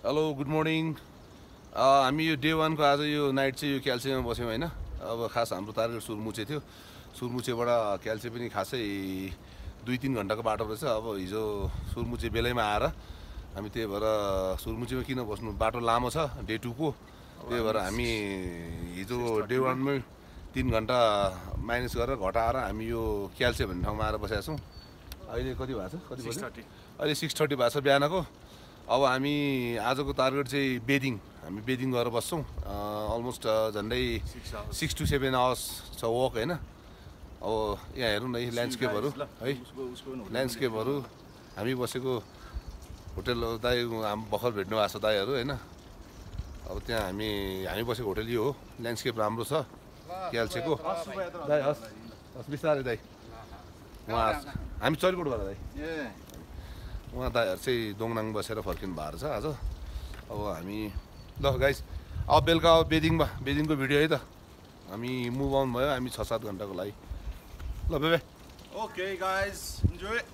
Hello good morning हामी यो day 1 को आज यो नाइट चाहिँ यो क्याल्सियममा बस्यौँ हैन। अब खास हाम्रो टार्गेट सुरमुचे थियो। सुरमुचेबाट क्याल्सियम पनि खासै 2-3 घण्टाको बाटो रहेछ। अब हिजो सुरमुचे बेलैमा आएर हामी त्यही भएर सुरमुचेमा किन बस्नु, बाटो लामो छ डे 2 को। त्यही भएर हामी हिजो डे 1 मै 3 घण्टा माइनस गरेर घटाएर हामी यो क्याल्सियम भन्ने ठाउँमा आएर बसेका छौँ। अहिले कति भएको छ? कति बज्यो? 6:30। अहिले 6:30 भएको छ बिहानको। अब हामी आजको टार्गेट चाहिँ बेदिङ, हामी बेदिङ गरेर बस्छौँ। अलमोस्ट झन्डै 6 to 7 आवर्स छ वक हैन। अब यहाँ हेरौँ न ल्यान्डस्केपहरू है, ल्यान्डस्केपहरू हामी बसेको होटल दाइ भर्खर भेट्नु भएको छ दाइहरू हैन। अब त्यहाँ हामी बसेको होटल यो हो। ल्यान्डस्केप राम्रो छ क्याल्सियमको। दाइ हस् बिस्तारै दाइ। उहाँ हामी चरिकोट गएर दाइ उहाँ दाइहरू चाहिँ दोङनाङ बसेर फर्किनु भएको छ आज। अब हामी ल गाइस अब बेलुका अब बेदिङको भिडियो है त। हामी मुभ अन भयो हामी 6-7 घण्टाको लागि। ल bye bye. Okay guys, enjoy it.